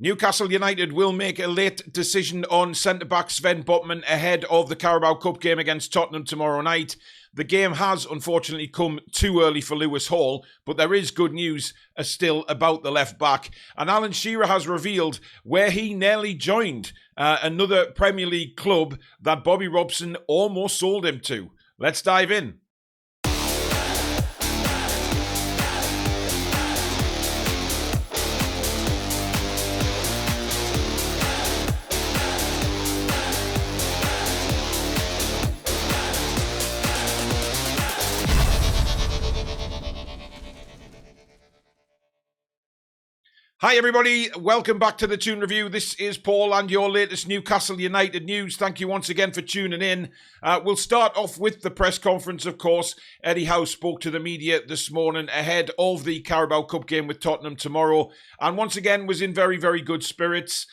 Newcastle United will make a late decision on centre-back Sven Botman ahead of the Carabao Cup game against Tottenham tomorrow night. The game has unfortunately come too early for Lewis Hall, but there is good news still about the left-back. And Alan Shearer has revealed where he nearly joined another Premier League club that Bobby Robson almost sold him to. Let's dive in. Hi everybody, welcome back to the Toon Review. This is Paul and your latest Newcastle United news. Thank you once again for tuning in. We'll start off with the press conference, of course. Eddie Howe spoke to the media this morning ahead of the Carabao Cup game with Tottenham tomorrow. And once again was in very, very good spirits.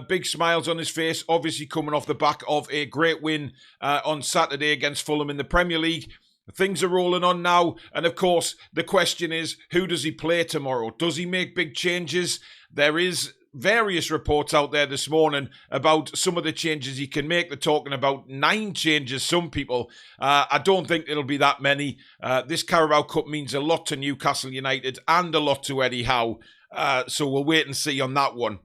Big smiles on his face, obviously coming off the back of a great win on Saturday against Fulham in the Premier League. Things are rolling on now, and of course, the question is, who does he play tomorrow? Does he make big changes? There is various reports out there this morning about some of the changes he can make. They're talking about 9 changes, some people. I don't think it'll be that many. This Carabao Cup means a lot to Newcastle United and a lot to Eddie Howe, so we'll wait and see on that one.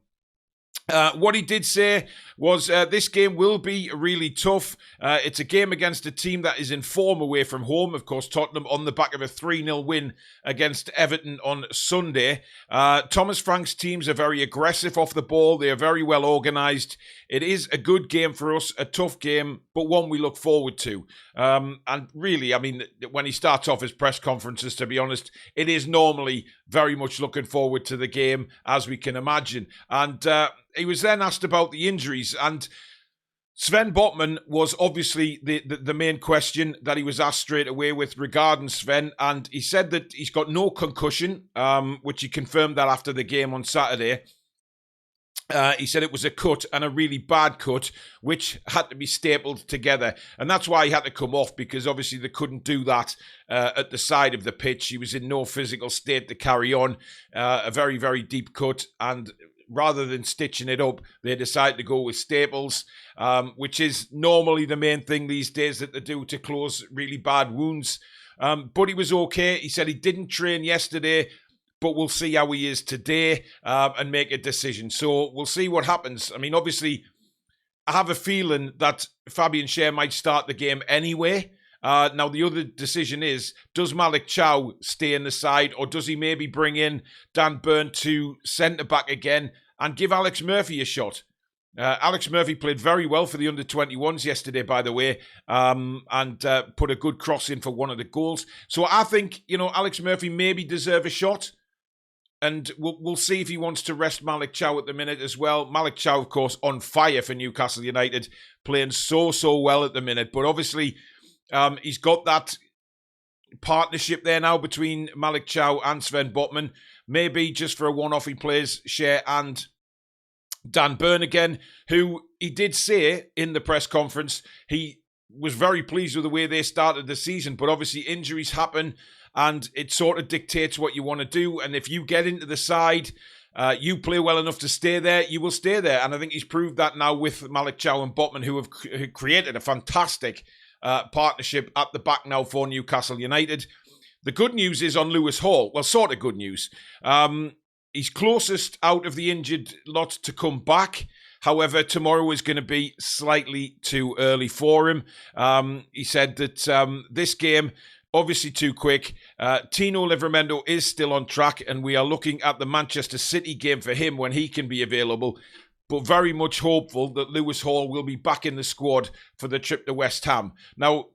What he did say was this game will be really tough. It's a game against a team that is in form away from home. Of course, Tottenham on the back of a 3-0 win against Everton on Sunday. Thomas Frank's teams are very aggressive off the ball. They are very well organised. It is a good game for us, a tough game, but one we look forward to. And really, I mean, when he starts off his press conferences, to be honest, it is normally very much looking forward to the game, as we can imagine. And he was then asked about the injuries, and Sven Botman was obviously the main question that he was asked straight away with regarding Sven, and he said that he's got no concussion, which he confirmed that after the game on Saturday. He said it was a cut, and a really bad cut, which had to be stapled together. And that's why he had to come off, because obviously they couldn't do that at the side of the pitch. He was in no physical state to carry on. A very, very deep cut, and rather than stitching it up, they decided to go with staples, which is normally the main thing these days that they do to close really bad wounds. But he was okay. He said he didn't train yesterday, but we'll see how he is today and make a decision. So we'll see what happens. I mean, obviously, I have a feeling that Fabian Schär might start the game anyway. Now, the other decision is, does Malik Chow stay in the side, or does he maybe bring in Dan Burn to centre-back again and give Alex Murphy a shot? Alex Murphy played very well for the under-21s yesterday, by the way, and put a good cross in for one of the goals. So I think, Alex Murphy maybe deserve a shot. And we'll see if he wants to rest Malik Chow at the minute as well. Malik Chow, of course, on fire for Newcastle United, playing so well at the minute. But obviously, he's got that partnership there now between Malik Chow and Sven Botman. Maybe just for a one-off he plays Schär and Dan Burn again, who he did say in the press conference he was very pleased with the way they started the season. But obviously injuries happen, and it sort of dictates what you want to do. And if you get into the side, you play well enough to stay there, you will stay there. And I think he's proved that now with Malik Chow and Botman, who have created a fantastic partnership at the back now for Newcastle United. The good news is on Lewis Hall. Well, sort of good news. He's closest out of the injured lot to come back. However, tomorrow is going to be slightly too early for him. He said that this game, obviously too quick. Tino Livramento is still on track, and we are looking at the Manchester City game for him when he can be available. But very much hopeful that Lewis Hall will be back in the squad for the trip to West Ham. Now,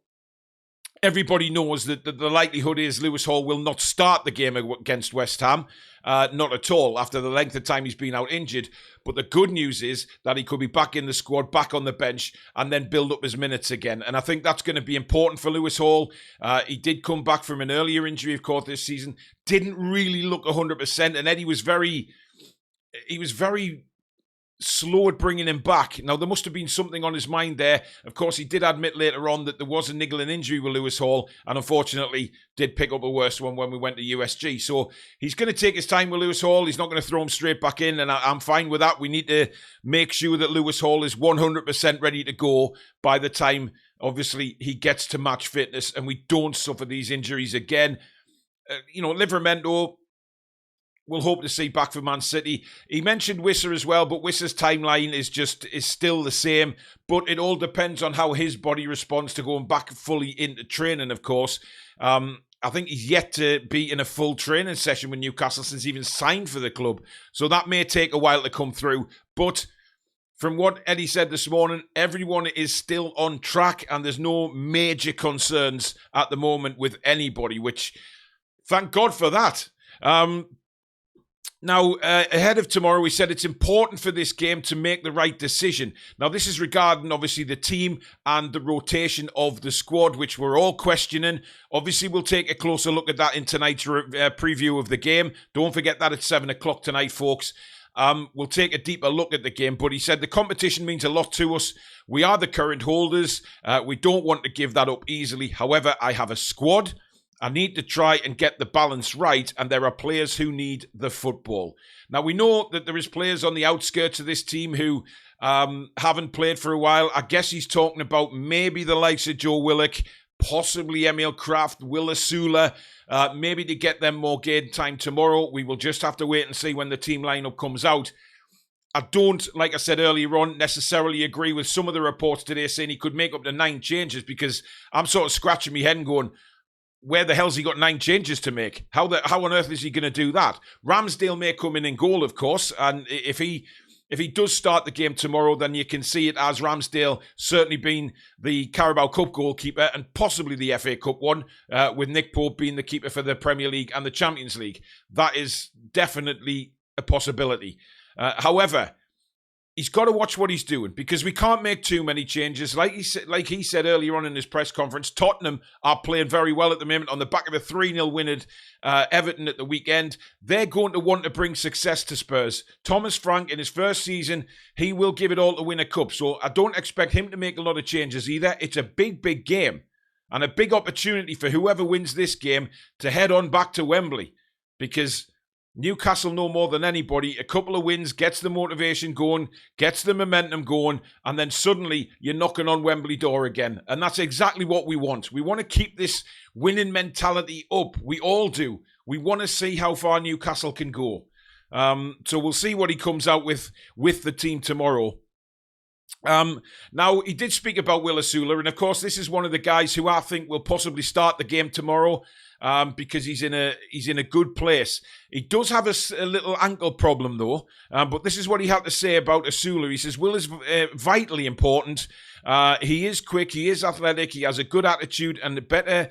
everybody knows that the likelihood is Lewis Hall will not start the game against West Ham. Not at all, after the length of time he's been out injured. But the good news is that he could be back in the squad, back on the bench, and then build up his minutes again. And I think that's going to be important for Lewis Hall. He did come back from an earlier injury, of course, this season. Didn't really look 100%. And Eddie was very slow at bringing him back. Now, there must have been something on his mind there. Of course, he did admit later on that there was a niggling injury with Lewis Hall, and unfortunately did pick up a worse one when we went to USG. So he's going to take his time with Lewis Hall. He's not going to throw him straight back in, and I'm fine with that. We need to make sure that Lewis Hall is 100% ready to go by the time, obviously, he gets to match fitness, and we don't suffer these injuries again. Livramento, we'll hope to see back for Man City. He mentioned Wissa as well, but Wissa's timeline is still the same. But it all depends on how his body responds to going back fully into training, of course. I think he's yet to be in a full training session with Newcastle since he even signed for the club. So that may take a while to come through. But from what Eddie said this morning, everyone is still on track and there's no major concerns at the moment with anybody, which, thank God for that. Now, ahead of tomorrow, we said it's important for this game to make the right decision. Now, this is regarding, obviously, the team and the rotation of the squad, which we're all questioning. Obviously, we'll take a closer look at that in tonight's preview of the game. Don't forget that at 7 o'clock tonight, folks. We'll take a deeper look at the game, but he said the competition means a lot to us. We are the current holders. We don't want to give that up easily. However, I have a squad. I need to try and get the balance right, and there are players who need the football. Now, we know that there is players on the outskirts of this team who haven't played for a while. I guess he's talking about maybe the likes of Joe Willock, possibly Emil Kraft, Will Asula, maybe to get them more game time tomorrow. We will just have to wait and see when the team lineup comes out. I don't, like I said earlier on, necessarily agree with some of the reports today saying he could make up to 9 changes, because I'm sort of scratching my head and going, where the hell's he got 9 changes to make? How on earth is he going to do that? Ramsdale may come in goal, of course, and if he does start the game tomorrow, then you can see it as Ramsdale certainly being the Carabao Cup goalkeeper and possibly the FA Cup one, with Nick Pope being the keeper for the Premier League and the Champions League. That is definitely a possibility. However, he's got to watch what he's doing, because we can't make too many changes. Like he said earlier on in his press conference, Tottenham are playing very well at the moment on the back of a 3-0 win at Everton at the weekend. They're going to want to bring success to Spurs. Thomas Frank, in his first season, he will give it all to win a cup. So I don't expect him to make a lot of changes either. It's a big, big game and a big opportunity for whoever wins this game to head on back to Wembley, because Newcastle know more than anybody. A couple of wins gets the motivation going, gets the momentum going, and then suddenly you're knocking on Wembley door again. And that's exactly what we want. We want to keep this winning mentality up. We all do. We want to see how far Newcastle can go. So we'll see what he comes out with the team tomorrow. Now, he did speak about Will Asula, and of course, this is one of the guys who I think will possibly start the game tomorrow. Because he's in a good place. He does have a little ankle problem though, but this is what he had to say about Asula. He says, Will is vitally important. He is quick, he is athletic, he has a good attitude and a better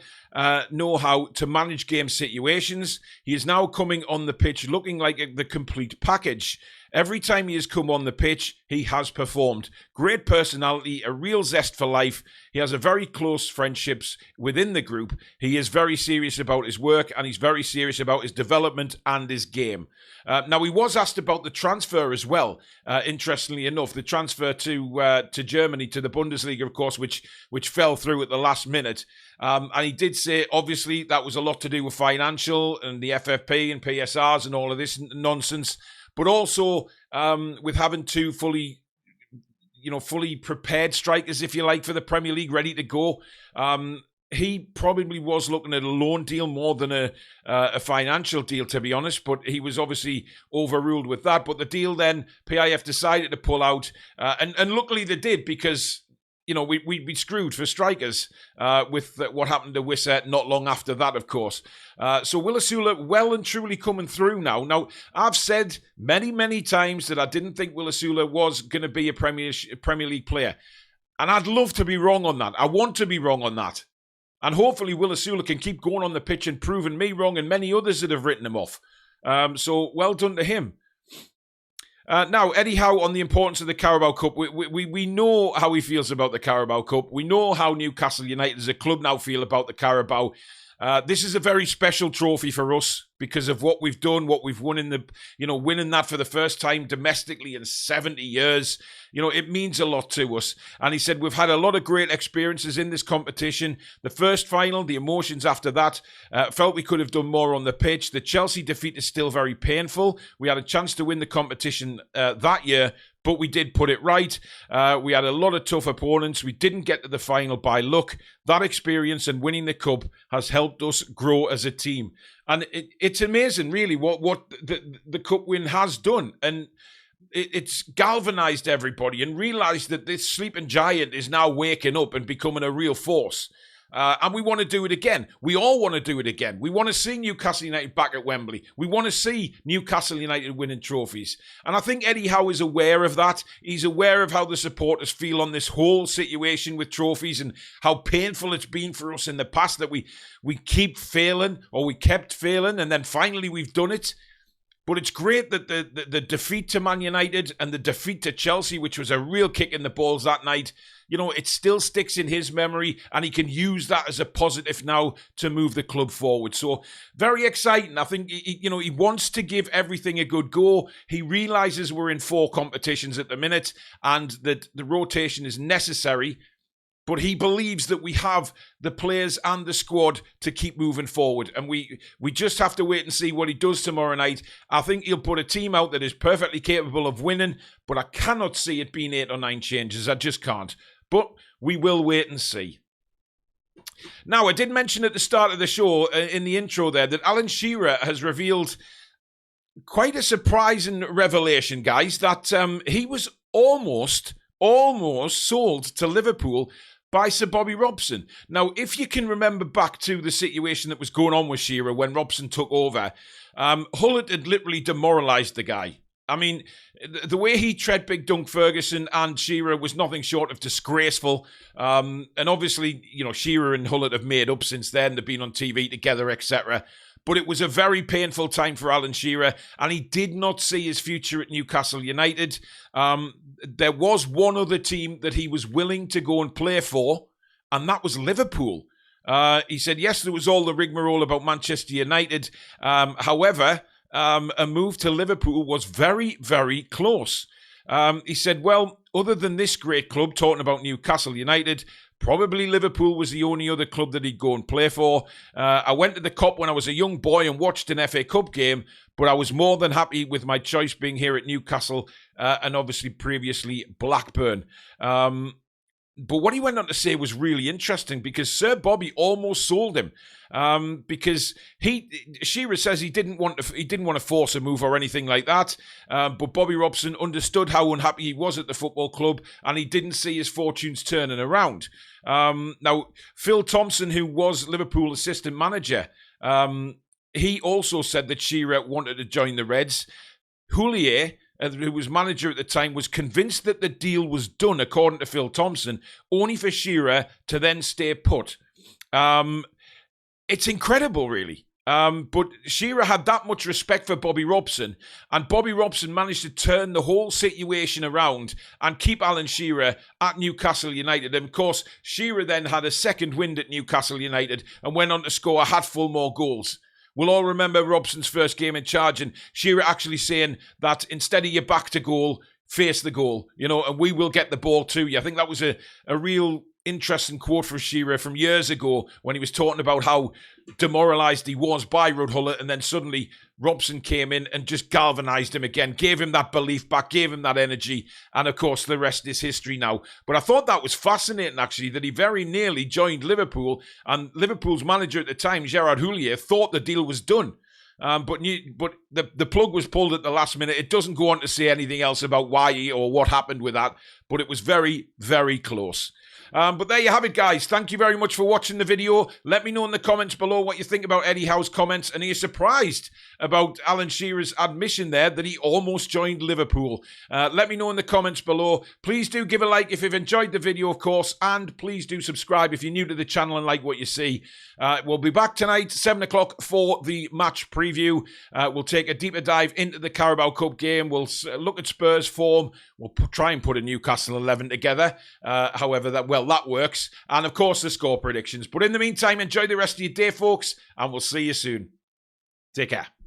know-how to manage game situations. He is now coming on the pitch looking like the complete package. Every time he has come on the pitch, he has performed. Great personality, a real zest for life. He has a very close friendships within the group. He is very serious about his work, and he's very serious about his development and his game. Now, he was asked about the transfer as well, interestingly enough. The transfer to Germany, to the Bundesliga, of course, which fell through at the last minute. And he did say, obviously, that was a lot to do with financial and the FFP and PSRs and all of this nonsense. But also with having 2 fully prepared strikers, if you like, for the Premier League, ready to go. He probably was looking at a loan deal more than a financial deal, to be honest. But he was obviously overruled with that. But the deal then, PIF decided to pull out. And luckily they did, because we'd be screwed for strikers with what happened to Wissa not long after that, of course. So Will Asula well and truly coming through now. Now, I've said many, many times that I didn't think Will Asula was going to be a Premier League player. And I'd love to be wrong on that. I want to be wrong on that. And hopefully Will Asula can keep going on the pitch and proving me wrong and many others that have written him off. So well done to him. Now, Eddie Howe on the importance of the Carabao Cup. We know how he feels about the Carabao Cup. We know how Newcastle United as a club now feel about the Carabao. This is a very special trophy for us. because of what we've done, what we've won in the, winning that for the first time domestically in 70 years. It means a lot to us. And he said, we've had a lot of great experiences in this competition. The first final, the emotions after that, felt we could have done more on the pitch. The Chelsea defeat is still very painful. We had a chance to win the competition that year, but we did put it right. We had a lot of tough opponents. We didn't get to the final by luck. That experience and winning the cup has helped us grow as a team. And it's amazing, really, what the cup win has done. And it's galvanised everybody and realised that this sleeping giant is now waking up and becoming a real force. And we want to do it again. We all want to do it again. We want to see Newcastle United back at Wembley. We want to see Newcastle United winning trophies. And I think Eddie Howe is aware of that. He's aware of how the supporters feel on this whole situation with trophies and how painful it's been for us in the past that we keep failing, or we kept failing, and then finally we've done it. But it's great that the defeat to Man United and the defeat to Chelsea, which was a real kick in the balls that night, it still sticks in his memory, and he can use that as a positive now to move the club forward. So very exciting. I think he wants to give everything a good go. He realises we're in 4 competitions at the minute and that the rotation is necessary. But he believes that we have the players and the squad to keep moving forward. And we just have to wait and see what he does tomorrow night. I think he'll put a team out that is perfectly capable of winning, but I cannot see it being 8 or 9 changes. I just can't. But we will wait and see. Now, I did mention at the start of the show, in the intro there, that Alan Shearer has revealed quite a surprising revelation, guys, that he was almost sold to Liverpool by Sir Bobby Robson. Now, if you can remember back to the situation that was going on with Shearer when Robson took over, Hullett had literally demoralised the guy. I mean, the way he tread Big Dunk Ferguson and Shearer was nothing short of disgraceful. And obviously, Shearer and Hullett have made up since then. They've been on TV together, etc. But it was a very painful time for Alan Shearer, and he did not see his future at Newcastle United. There was one other team that he was willing to go and play for, and that was Liverpool. He said, yes, there was all the rigmarole about Manchester United. However, a move to Liverpool was very, very close. He said, well, other than this great club, talking about Newcastle United, probably Liverpool was the only other club that he'd go and play for. I went to the Kop when I was a young boy and watched an FA Cup game, but I was more than happy with my choice being here at Newcastle and obviously previously Blackburn. But what he went on to say was really interesting, because Sir Bobby almost sold him. Because Shearer says he didn't want to force a move or anything like that. But Bobby Robson understood how unhappy he was at the football club, and he didn't see his fortunes turning around. Now, Phil Thompson, who was Liverpool assistant manager, he also said that Shearer wanted to join the Reds. Howe, who was manager at the time, was convinced that the deal was done, according to Phil Thompson, only for Shearer to then stay put. It's incredible, really. But Shearer had that much respect for Bobby Robson, and Bobby Robson managed to turn the whole situation around and keep Alan Shearer at Newcastle United. And of course, Shearer then had a second wind at Newcastle United and went on to score a hatful more goals. We'll all remember Robson's first game in charge and Shearer actually saying that instead of your back to goal, face the goal, and we will get the ball to you. I think that was a real interesting quote from Shearer from years ago when he was talking about how demoralised he was by Ruud Gullit, and then suddenly Robson came in and just galvanised him again, gave him that belief back, gave him that energy, and of course the rest is history now. But I thought that was fascinating, actually, that he very nearly joined Liverpool, and Liverpool's manager at the time, Gerard Houllier, thought the deal was done. But the plug was pulled at the last minute. It doesn't go on to say anything else about why or what happened with that, but it was very, very close. But there you have it, guys. Thank you very much for watching the video. Let me know in the comments below what you think about Eddie Howe's comments, and are you surprised about Alan Shearer's admission there that he almost joined Liverpool? Let me know in the comments below. Please do give a like if you've enjoyed the video, of course, and please do subscribe if you're new to the channel and like what you see. We'll be back tonight, 7 o'clock, for the match preview. We'll take a deeper dive into the Carabao Cup game. We'll look at Spurs' form. We'll try and put a Newcastle 11 together. However, that works. And, of course, the score predictions. But in the meantime, enjoy the rest of your day, folks, and we'll see you soon. Take care.